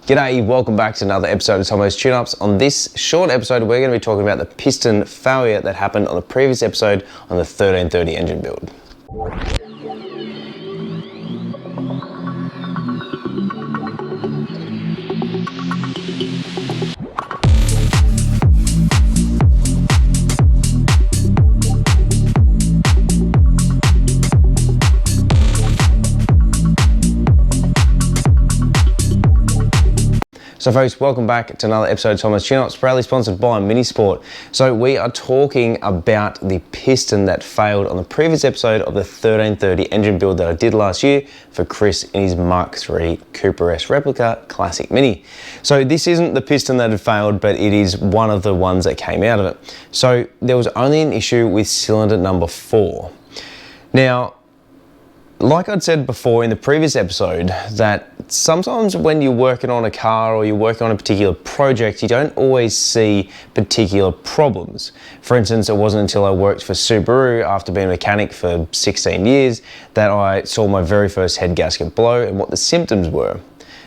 G'day, welcome back to another episode of Tomo's Tune-Ups. On this short episode, we're going to be talking about the piston failure that happened on the previous episode on the 1330 engine build. So folks, welcome back to another episode of Tomo's Tune-Ups, proudly sponsored by Minisport. So we are talking about the piston that failed on the previous episode of the 1330 engine build that I did last year for Chris in his Mark III Cooper S replica Classic Mini. So this isn't the piston that had failed, but it is one of the ones that came out of it. So there was only an issue with cylinder number 4. Now, like I'd said before in the previous episode, that sometimes when you're working on a car or you're working on a particular project, you don't always see particular problems. For instance, it wasn't until I worked for Subaru after being a mechanic for 16 years that I saw my very first head gasket blow and what the symptoms were.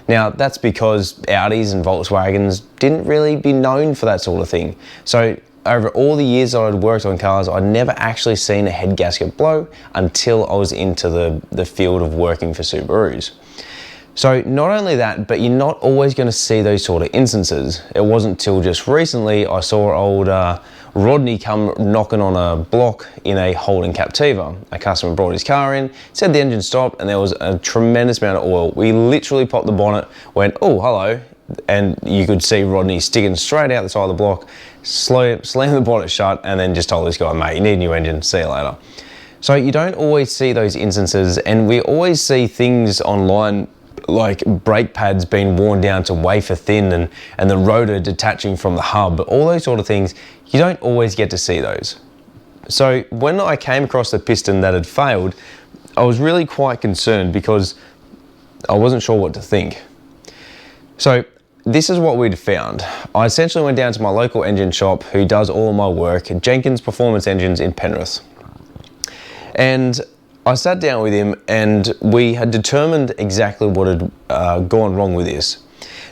Now, that's because Audis and Volkswagens didn't really be known for that sort of thing. So over all the years that I'd worked on cars, I'd never actually seen a head gasket blow until I was into the field of working for Subarus. So not only that, but you're not always going to see those sort of instances. It wasn't until just recently I saw old Rodney come knocking on a block in a Holden Captiva. A customer brought his car in, said the engine stopped, and there was a tremendous amount of oil. We literally popped the bonnet, went, oh, hello, and you could see Rodney sticking straight out the side of the block, slammed the bonnet shut, and then just told this guy, mate, you need a new engine, see you later. So you don't always see those instances, and we always see things online like brake pads being worn down to wafer thin and the rotor detaching from the hub, all those sort of things, you don't always get to see those. So when I came across the piston that had failed, I was really quite concerned because I wasn't sure what to think. So this is what we'd found. I essentially went down to my local engine shop who does all of my work, Jenkins Performance Engines in Penrith. And I sat down with him and we had determined exactly what had gone wrong with this.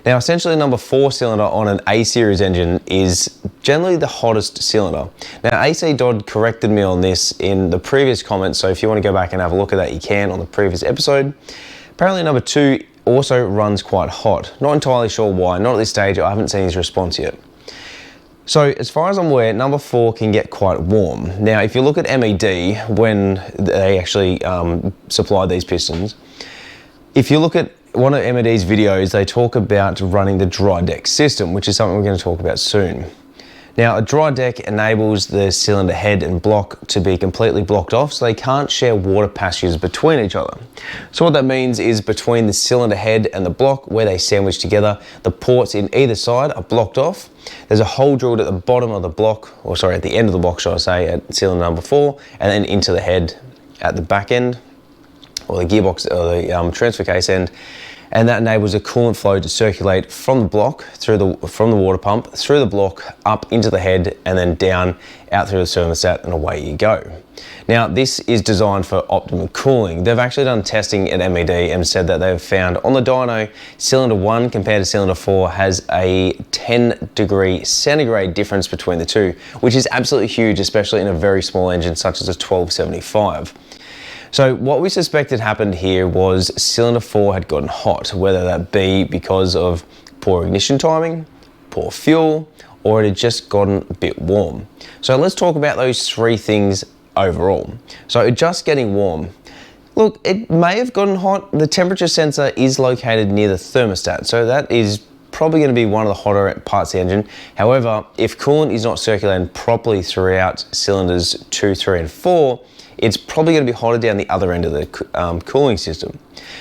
Now essentially number 4 cylinder on an A series engine is generally the hottest cylinder. Now AC Dodd corrected me on this in the previous comments, so if you want to go back and have a look at that, you can on the previous episode. Apparently number 2 also runs quite hot. Not entirely sure why, not at this stage, I haven't seen his response yet. So as far as I'm aware, number 4 can get quite warm. Now if you look at MED, when they actually supplied these pistons, if you look at one of MED's videos, they talk about running the dry deck system, which is something we're going to talk about soon. Now, a dry deck enables the cylinder head and block to be completely blocked off, so they can't share water passages between each other. So what that means is between the cylinder head and the block, where they sandwich together, the ports in either side are blocked off. There's a hole drilled at the bottom of the block, or sorry, at the end of the block, should I say, at cylinder number 4, and then into the head at the back end, or the gearbox, or the transfer case end. And that enables the coolant flow to circulate from the block, from the water pump, through the block, up into the head, and then down, out through the thermostat, and away you go. Now, this is designed for optimum cooling. They've actually done testing at MED and said that they've found on the dyno, cylinder 1 compared to cylinder 4 has a 10-degree centigrade difference between the two, which is absolutely huge, especially in a very small engine such as a 1275. So what we suspected happened here was cylinder 4 had gotten hot, whether that be because of poor ignition timing, poor fuel, or it had just gotten a bit warm. So let's talk about those 3 things overall. So just getting warm. Look, it may have gotten hot. The temperature sensor is located near the thermostat, so that is probably going to be one of the hotter parts of the engine. However, if coolant is not circulating properly throughout cylinders 2, 3, and 4, it's probably going to be hotter down the other end of the cooling system.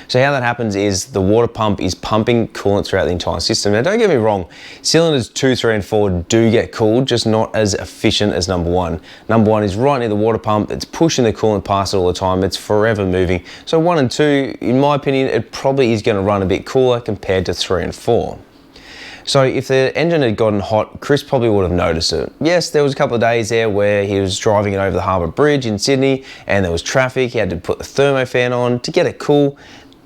So how that happens is the water pump is pumping coolant throughout the entire system. Now don't get me wrong, cylinders 2, 3 and 4 do get cooled, just not as efficient as number 1. Number 1 is right near the water pump, it's pushing the coolant past it all the time, it's forever moving. So 1 and 2, in my opinion, it probably is going to run a bit cooler compared to 3 and 4. So if the engine had gotten hot, Chris probably would have noticed it. Yes, there was a couple of days there where he was driving it over the Harbour Bridge in Sydney and there was traffic. He had to put the thermofan on to get it cool.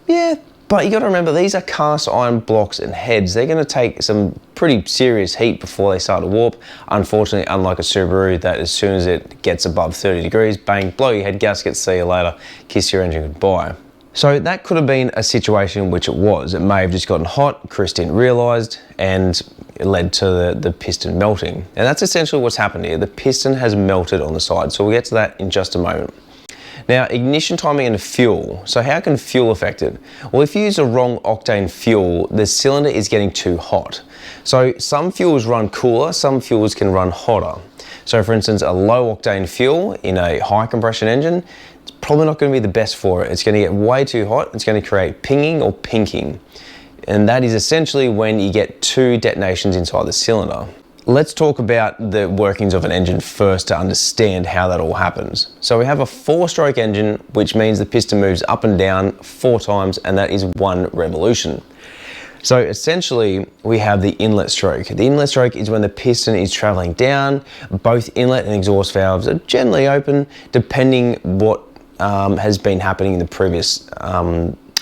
Yeah, But you got to remember, these are cast iron blocks and heads. They're going to take some pretty serious heat before they start to warp. Unfortunately, unlike a Subaru, that as soon as it gets above 30 degrees, bang, blow your head gasket, see you later, kiss your engine goodbye. So that could have been a situation, which it was. It may have just gotten hot, Chris didn't realise, and it led to the piston melting. And that's essentially what's happened here. The piston has melted on the side. So we'll get to that in just a moment. Now, ignition timing and fuel. So how can fuel affect it? Well, if you use the wrong octane fuel, the cylinder is getting too hot. So some fuels run cooler, some fuels can run hotter. So for instance, a low octane fuel in a high compression engine, it's probably not going to be the best for it. It's going to get way too hot. It's going to create pinging or pinking. And that is essentially when you get two detonations inside the cylinder. Let's talk about the workings of an engine first to understand how that all happens. So we have a 4-stroke engine, which means the piston moves up and down 4 times, and that is 1 revolution. So essentially, we have the inlet stroke. The inlet stroke is when the piston is traveling down. Both inlet and exhaust valves are generally open, depending what has been happening in the previous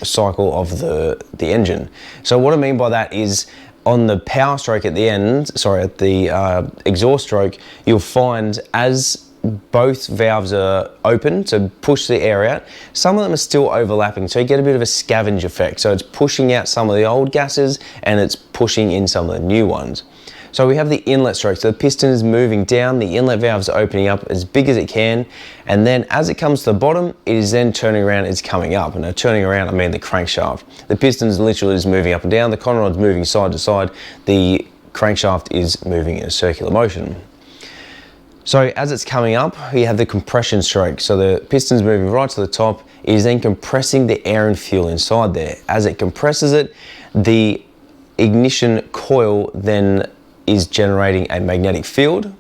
cycle of the engine. So what I mean by that is, on the power stroke at the end, at the exhaust stroke, you'll find as both valves are open to push the air out, some of them are still overlapping, so you get a bit of a scavenge effect. So it's pushing out some of the old gases and it's pushing in some of the new ones. So we have the inlet stroke, so the piston is moving down, the inlet valves are opening up as big as it can, and then as it comes to the bottom, it is then turning around, it's coming up. And now turning around, I mean the crankshaft. The piston is literally just moving up and down, the conrod's moving side to side, the crankshaft is moving in a circular motion. So as it's coming up, we have the compression stroke. So the piston's moving right to the top, it is then compressing the air and fuel inside there. As it compresses it, the ignition coil then is generating a magnetic field.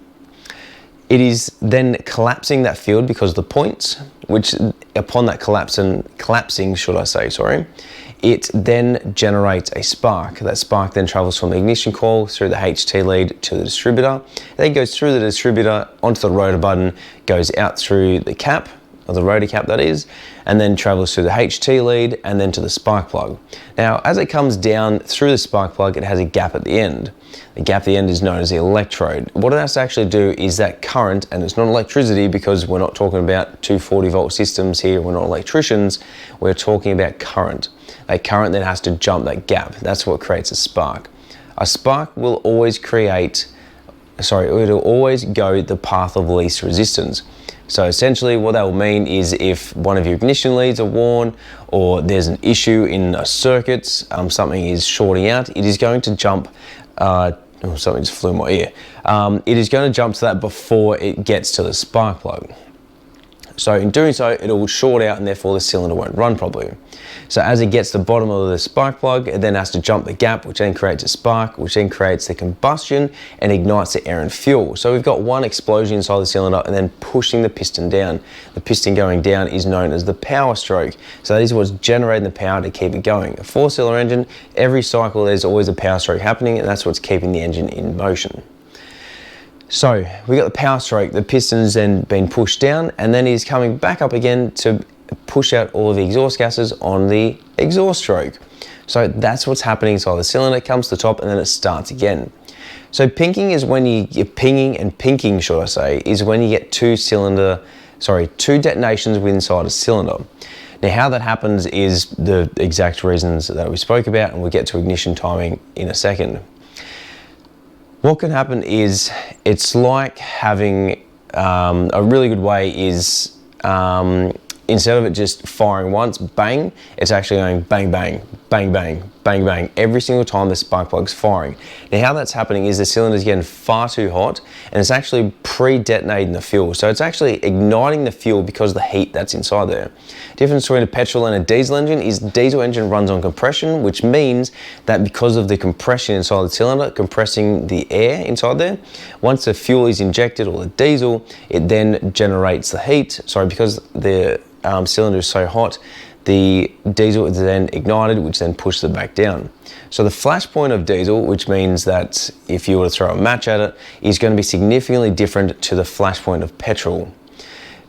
It is then collapsing that field because of the points, which upon that collapsing, it then generates a spark. That spark then travels from the ignition coil through the HT lead to the distributor. It then goes through the distributor onto the rotor button, goes out through the cap, or the rotor cap that is, and then travels through the HT lead and then to the spark plug. Now, as it comes down through the spark plug, it has a gap at the end. The gap at the end is known as the electrode. What it has to actually do is that current, and it's not electricity because we're not talking about 240 volt systems here, we're not electricians, we're talking about current. That current then has to jump that gap. That's what creates a spark. A spark will always it'll always go the path of least resistance. So essentially what that will mean is if one of your ignition leads are worn or there's an issue in a circuit, something is shorting out, it is going to jump, something just flew in my ear. It is going to jump to that before it gets to the spark plug. So in doing so, it will short out and therefore the cylinder won't run properly. So as it gets to the bottom of the spark plug, it then has to jump the gap, which then creates a spark, which then creates the combustion and ignites the air and fuel. So we've got one explosion inside the cylinder and then pushing the piston down. The piston going down is known as the power stroke. So that is what's generating the power to keep it going. A 4-cylinder engine, every cycle there's always a power stroke happening, and that's what's keeping the engine in motion. So we got the power stroke, the piston's then been pushed down and then he's coming back up again to push out all of the exhaust gases on the exhaust stroke. So that's what's happening inside the cylinder. It comes to the top and then it starts again. So pinking is when pinking, is when you get two detonations inside a cylinder. Now how that happens is the exact reasons that we spoke about, and we'll get to ignition timing in a second. What can happen is it's like having a really good way is instead of it just firing once, bang, it's actually going bang, bang, bang, bang, bang, bang, every single time the spark plug's firing. Now how that's happening is the cylinder's getting far too hot and it's actually pre-detonating the fuel. So it's actually igniting the fuel because of the heat that's inside there. Difference between a petrol and a diesel engine is the diesel engine runs on compression, which means that because of the compression inside the cylinder, compressing the air inside there, once the fuel is injected or the diesel, it then generates the heat. Because the cylinder is so hot, the diesel is then ignited, which then pushes it back down. So the flash point of diesel, which means that if you were to throw a match at it, is going to be significantly different to the flash point of petrol.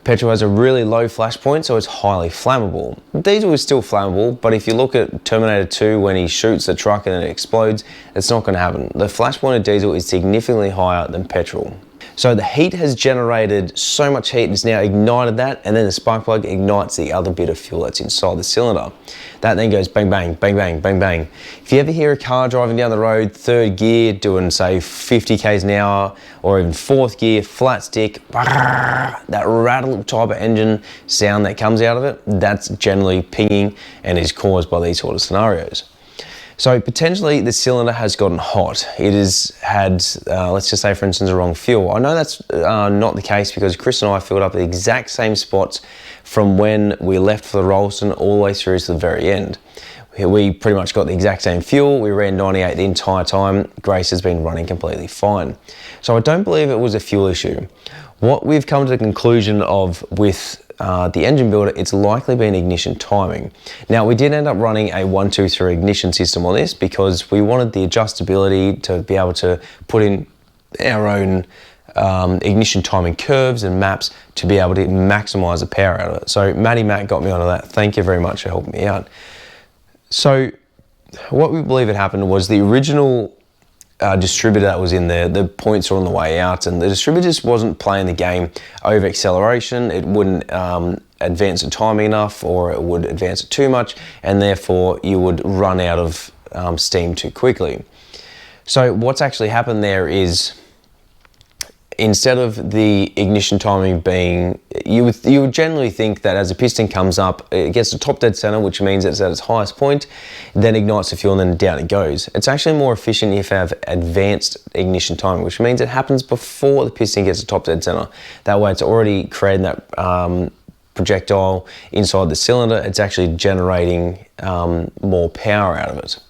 Petrol has a really low flash point, so it's highly flammable. Diesel is still flammable, but if you look at Terminator 2 when he shoots the truck and it explodes, it's not going to happen. The flash point of diesel is significantly higher than petrol. So the heat has generated so much heat, it's now ignited that, and then the spark plug ignites the other bit of fuel that's inside the cylinder. That then goes bang, bang, bang, bang, bang, bang. If you ever hear a car driving down the road, third gear, doing say 50 k's an hour, or even fourth gear, flat stick, that rattle type of engine sound that comes out of it, that's generally pinging and is caused by these sort of scenarios. So potentially the cylinder has gotten hot. It has had, let's just say for instance, the wrong fuel. I know that's not the case because Chris and I filled up the exact same spots from when we left for the Rolston all the way through to the very end. We pretty much got the exact same fuel. We ran 98 the entire time. Grace has been running completely fine. So I don't believe it was a fuel issue. What we've come to the conclusion of with the engine builder, it's likely been ignition timing. Now we did end up running a 1, 2, 3 ignition system on this because we wanted the adjustability to be able to put in our own ignition timing curves and maps to be able to maximize the power out of it. So Matt got me onto that. Thank you very much for helping me out. So what we believe had happened was the original distributor that was in there, the points are on the way out, and the distributor just wasn't playing the game over acceleration. It wouldn't advance the timing enough, or it would advance it too much, and therefore you would run out of steam too quickly. So what's actually happened there is, instead of the ignition timing being, you would generally think that as a piston comes up, it gets to top dead center, which means it's at its highest point, then ignites the fuel and then down it goes. It's actually more efficient if you have advanced ignition timing, which means it happens before the piston gets to top dead center. That way it's already creating that projectile inside the cylinder. It's actually generating more power out of it.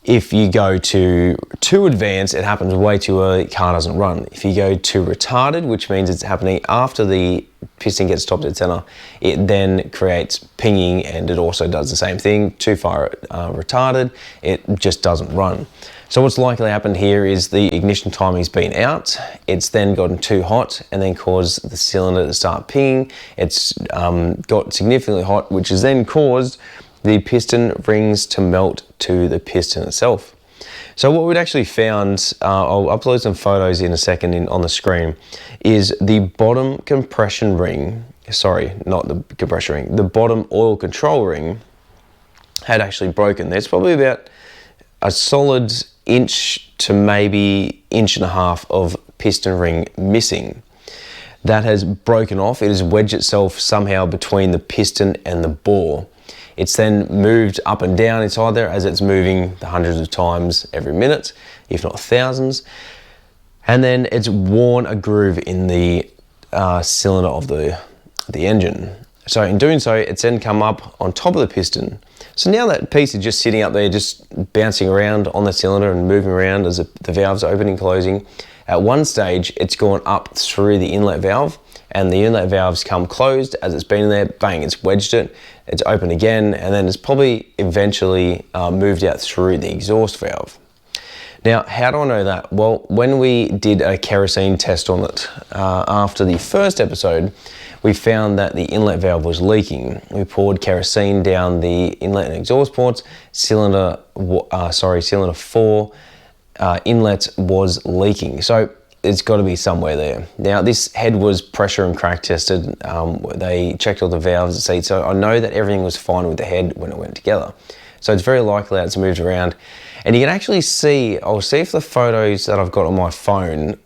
If you go too advanced, it happens way too early, the car doesn't run. If you go too retarded, which means it's happening after the piston gets top dead center, it then creates pinging, and it also does the same thing. Too far retarded, it just doesn't run. So what's likely happened here is the ignition timing's been out, it's then gotten too hot and then caused the cylinder to start pinging. It's got significantly hot, which has then caused the piston rings to melt to the piston itself. So what we'd actually found, I'll upload some photos in a second on the screen, is the bottom compression ring, sorry, not the compression ring, the bottom oil control ring had actually broken. There's probably about a solid inch to maybe 1.5 inches of piston ring missing. That has broken off. It has wedged itself somehow between the piston and the bore. It's then moved up and down inside there as it's moving the hundreds of times every minute, if not thousands. And then it's worn a groove in the cylinder of the engine. So in doing so, it's then come up on top of the piston. So now that piece is just sitting up there, just bouncing around on the cylinder and moving around as the valves are opening and closing. At one stage, it's gone up through the inlet valve, and the inlet valves come closed. As it's been in there, bang, it's wedged it, it's open again, and then it's probably eventually moved out through the exhaust valve. Now, how do I know that? Well, when we did a kerosene test on it after the first episode, we found that the inlet valve was leaking. We poured kerosene down the inlet and exhaust ports. Cylinder 4 inlet was leaking. So it's got to be somewhere there. Now, this head was pressure and crack tested. They checked all the valves and seats, so I know that everything was fine with the head when it went together. So it's very likely that it's moved around. And you can actually see, I'll see if the photos that I've got on my phone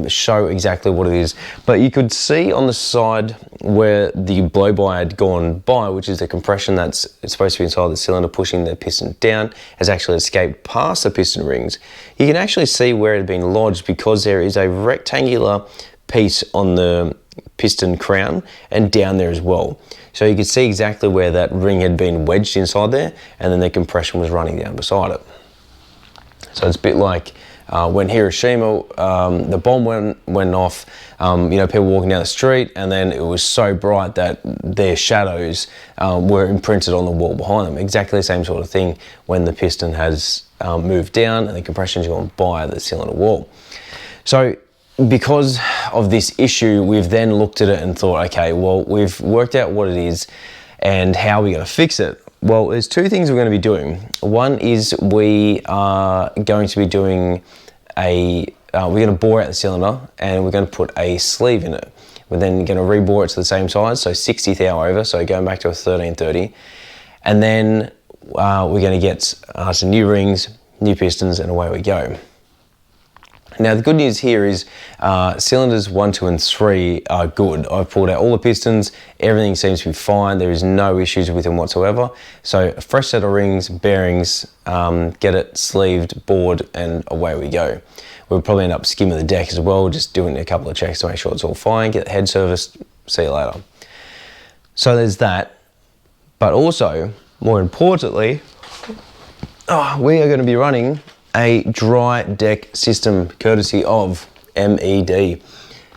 show exactly what it is. But you could see on the side where the blow-by had gone by, which is the compression that's supposed to be inside the cylinder pushing the piston down, has actually escaped past the piston rings. You can actually see where it had been lodged because there is a rectangular piece on the piston crown and down there as well. So you can see exactly where that ring had been wedged inside there, and then the compression was running down beside it. So it's a bit like when Hiroshima, the bomb went off, people walking down the street, and then it was so bright that their shadows were imprinted on the wall behind them. Exactly the same sort of thing when the piston has moved down and the compression's gone by the cylinder wall. So because of this issue, we've then looked at it and thought, okay, well, we've worked out what it is and how we're going to fix it. Well, there's two things we're going to be doing. One is we are going to be doing we're going to bore out the cylinder and we're going to put a sleeve in it. We're then going to rebore it to the same size, so 60th hour over, so going back to a 1330. And then we're going to get some new rings, new pistons, and away we go. Now the good news here is cylinders 1, 2 and 3 are good. I've pulled out all the pistons, everything seems to be fine, there is no issues with them whatsoever. So a fresh set of rings, bearings, get it sleeved, bored, and away we go. We'll probably end up skimming the deck as well, just doing a couple of checks to make sure it's all fine, get the head serviced, see you later. So there's that, but also, more importantly, we are going to be running a dry deck system courtesy of MED.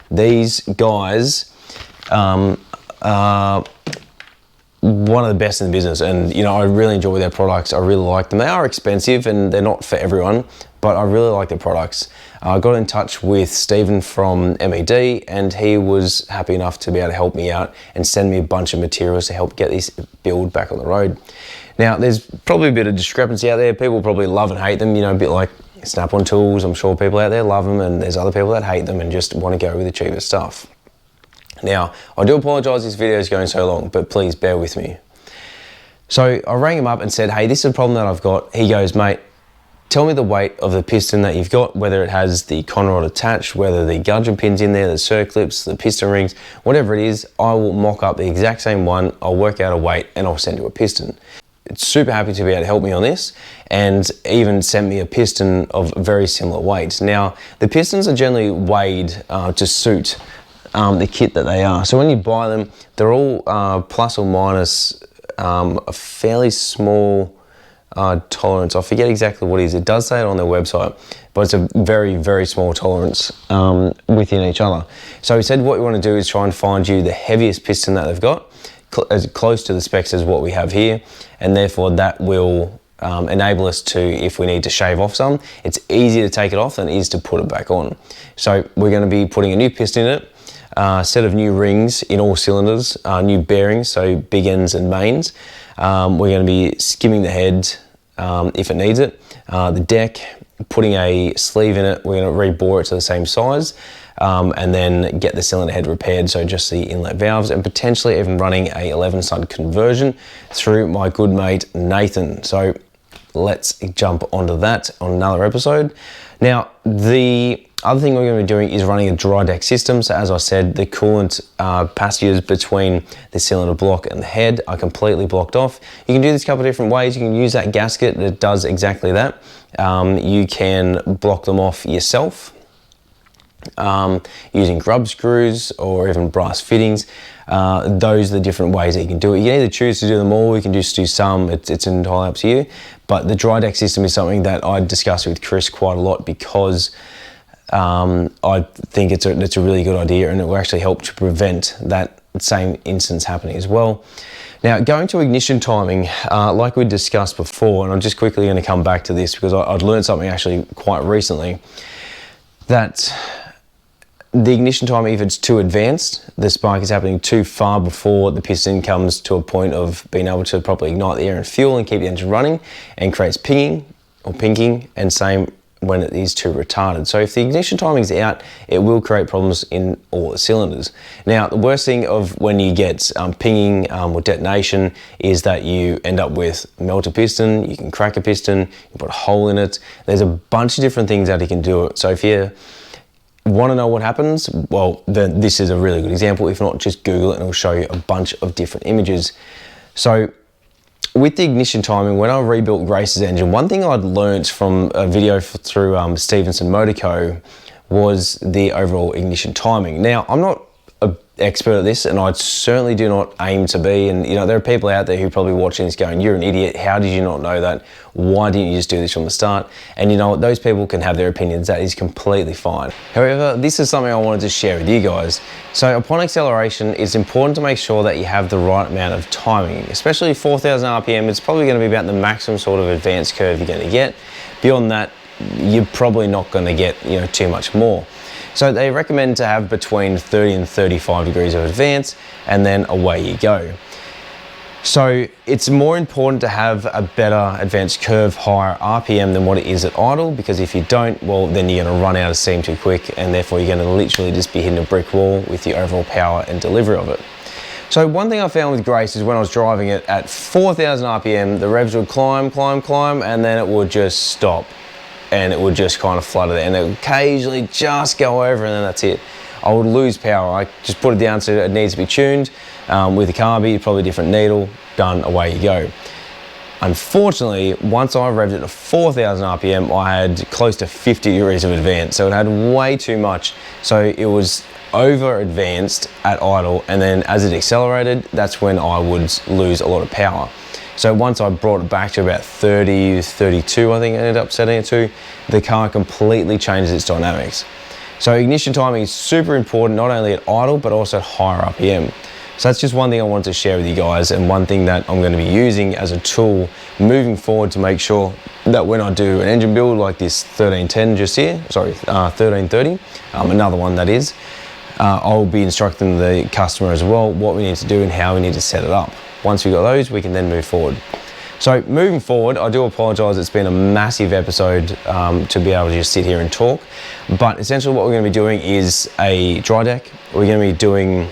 These guys are one of the best in the business, and you know, I really enjoy their products. I really like them. They are expensive and they're not for everyone, but I really like their products. I got in touch with Stephen from MED and he was happy enough to be able to help me out and send me a bunch of materials to help get this build back on the road. Now, there's probably a bit of discrepancy out there. People probably love and hate them, you know, a bit like Snap-on tools. I'm sure people out there love them, and there's other people that hate them and just want to go with the cheapest stuff. Now, I do apologise this video is going so long, but please bear with me. So I rang him up and said, hey, this is a problem that I've got. He goes, mate, tell me the weight of the piston that you've got, whether it has the con rod attached, whether the gudgeon pin's in there, the circlips, the piston rings, whatever it is, I will mock up the exact same one, I'll work out a weight, and I'll send you a piston. It's super happy to be able to help me on this, and even sent me a piston of very similar weight. Now, the pistons are generally weighed to suit the kit that they are. So when you buy them, they're all plus or minus a fairly small tolerance. I forget exactly what it is. It does say it on their website, but it's a very, very small tolerance within each other. So he said what you want to do is try and find you the heaviest piston that they've got, as close to the specs as what we have here, and therefore that will enable us to, if we need to shave off some, it's easier to take it off than it is to put it back on. So we're going to be putting a new piston in it, a set of new rings in all cylinders, new bearings, so big ends and mains. We're going to be skimming the head if it needs it, the deck, putting a sleeve in it, we're going to rebore it to the same size, and then get the cylinder head repaired, so just the inlet valves, and potentially even running a 11 stud conversion through my good mate Nathan. So let's jump onto that on another episode. Now, the other thing we're going to be doing is running a dry deck system. So as I said, the coolant passages between the cylinder block and the head are completely blocked off. You can do this a couple of different ways. You can use that gasket that does exactly that. You can block them off yourself using grub screws or even brass fittings. Those are the different ways that you can do it. You can either choose to do them all, you can just do some, it's entirely up to you. But the dry deck system is something that I discussed with Chris quite a lot, because I think it's a really good idea, and it will actually help to prevent that same instance happening as well. Now, going to ignition timing, like we discussed before, and I'm just quickly going to come back to this because I'd learned something actually quite recently, that the ignition time, if it's too advanced, the spark is happening too far before the piston comes to a point of being able to properly ignite the air and fuel and keep the engine running, and creates pinging or pinking, and same when it is too retarded. So if the ignition timing is out, it will create problems in all the cylinders. Now, the worst thing of when you get pinging or detonation is that you end up with melt a piston, you can crack a piston, you put a hole in it. There's a bunch of different things that you can do it. So if you want to know what happens, well, then this is a really good example. If not, just Google it and it'll show you a bunch of different images. So with the ignition timing, when I rebuilt Grace's engine, one thing I'd learnt from a video through Stevenson Motor Co was the overall ignition timing. Now, I'm not an expert at this, and I certainly do not aim to be, and you know, there are people out there who are probably watching this going, you're an idiot, how did you not know that? Why didn't you just do this from the start? And you know what, those people can have their opinions, that is completely fine. However, this is something I wanted to share with you guys. So upon acceleration, it's important to make sure that you have the right amount of timing, especially 4,000 RPM, it's probably going to be about the maximum sort of advanced curve you're going to get. Beyond that, you're probably not going to get, you know, too much more. So they recommend to have between 30 and 35 degrees of advance, and then away you go. So it's more important to have a better advanced curve, higher RPM than what it is at idle, because if you don't, well, then you're going to run out of steam too quick, and therefore you're going to literally just be hitting a brick wall with the overall power and delivery of it. So one thing I found with Grace is when I was driving it at 4,000 RPM, the revs would climb, and then it would just stop, and it would just kind of flutter there, and it would occasionally just go over, and then that's it. I would lose power. I just put it down so it needs to be tuned. With a carby, probably a different needle, done, away you go. Unfortunately, once I revved it to 4,000 RPM, I had close to 50 degrees of advance, so it had way too much. So it was over advanced at idle, and then as it accelerated, that's when I would lose a lot of power. So once I brought it back to about 30, 32, I think I ended up setting it to, the car completely changes its dynamics. So ignition timing is super important, not only at idle, but also at higher RPM. So that's just one thing I wanted to share with you guys, and one thing that I'm going to be using as a tool moving forward to make sure that when I do an engine build like this 1310 just here, 1330, another one that is, I'll be instructing the customer as well what we need to do and how we need to set it up. Once we got those, we can then move forward. So moving forward, I do apologise, it's been a massive episode to be able to just sit here and talk, but essentially what we're going to be doing is a dry deck. We're going to be doing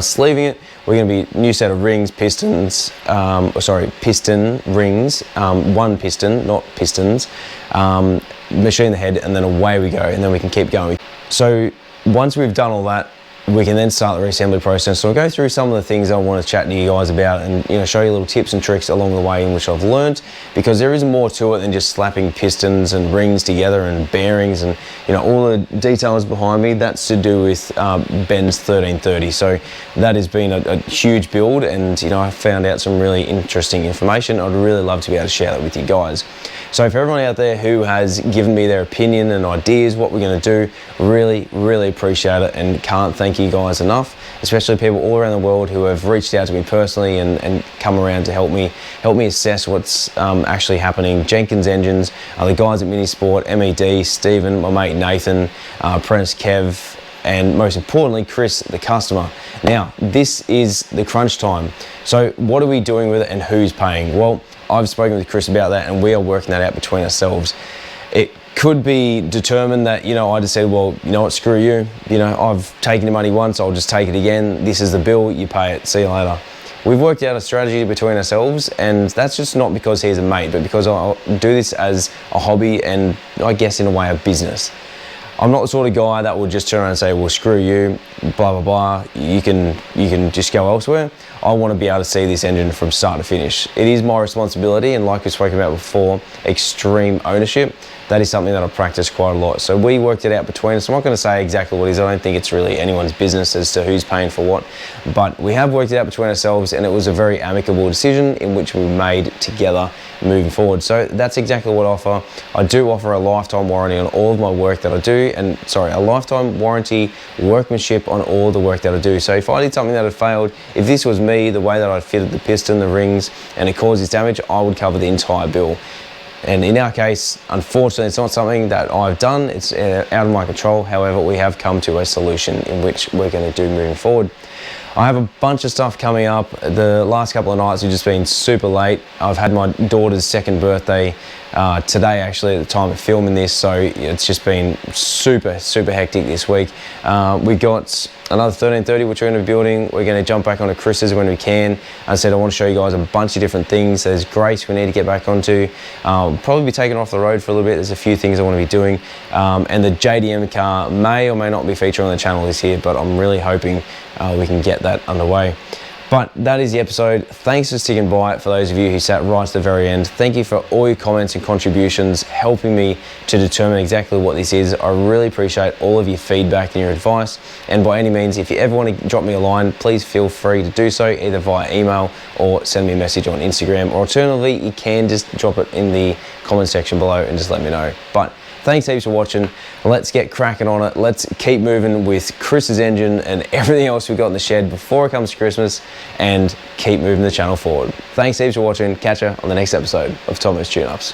sleeving it. We're going to be new set of rings, pistons, piston rings, one piston, not pistons, machine the head, and then away we go, and then we can keep going. So once we've done all that, we can then start the reassembly process. So I'll go through some of the things I want to chat to you guys about, and show you little tips and tricks along the way in which I've learned, because there is more to it than just slapping pistons and rings together and bearings and all the details behind me. That's to do with Ben's 1330. So that has been a huge build, and I found out some really interesting information. I'd really love to be able to share that with you guys. So for everyone out there who has given me their opinion and ideas what we're going to do, really appreciate it, and can't thank you guys enough, especially people all around the world who have reached out to me personally and come around to help me assess what's actually happening. Jenkins Engines, the guys at Minisport, MED, Stephen, my mate Nathan, Apprentice Kev, and most importantly Chris, the customer. Now this is the crunch time. So what are we doing with it, and who's paying? Well, I've spoken with Chris about that, and we are working that out between ourselves. It could be determined that I just said, well, you know what, screw you, I've taken your money once, I'll just take it again, this is the bill, you pay it, see you later. We've worked out a strategy between ourselves, and that's just not because he's a mate, but because I do this as a hobby and I guess in a way a business. I'm not the sort of guy that will just turn around and say, well, screw you, blah, blah, blah, you can just go elsewhere. I want to be able to see this engine from start to finish. It is my responsibility, and like we spoke about before, extreme ownership. That is something that I practice quite a lot. So we worked it out between us. I'm not going to say exactly what it is. I don't think it's really anyone's business as to who's paying for what, but we have worked it out between ourselves, and it was a very amicable decision in which we made together moving forward. So that's exactly what I offer. I do offer a lifetime warranty on all of my work that I do, and a lifetime warranty workmanship on all the work that I do. So if I did something that had failed, if this was me, the way that I fitted the piston, the rings, and it causes damage, I would cover the entire bill. And in our case, unfortunately, it's not something that I've done. It's out of my control. However, we have come to a solution in which we're going to do moving forward. I have a bunch of stuff coming up. The last couple of nights have just been super late. I've had my daughter's second birthday today, actually, at the time of filming this, so it's just been super hectic this week. We got another 1330 which we're going to be building. We're going to jump back onto Chris's when we can. As I said, I want to show you guys a bunch of different things. There's Grace we need to get back onto. Probably be taking off the road for a little bit. There's a few things I want to be doing. And the JDM car may or may not be featuring on the channel this year, but I'm really hoping we can get that underway. But that is the episode. Thanks for sticking by it for those of you who sat right to the very end. Thank you for all your comments and contributions, helping me to determine exactly what this is. I really appreciate all of your feedback and your advice. And by any means, if you ever want to drop me a line, please feel free to do so, either via email or send me a message on Instagram. Or alternatively, you can just drop it in the comment section below and just let me know. But thanks heaps for watching. Let's get cracking on it. Let's keep moving with Chris's engine and everything else we've got in the shed before it comes to Christmas, and keep moving the channel forward. Thanks heaps for watching. Catch you on the next episode of Tomo's Tune-Ups.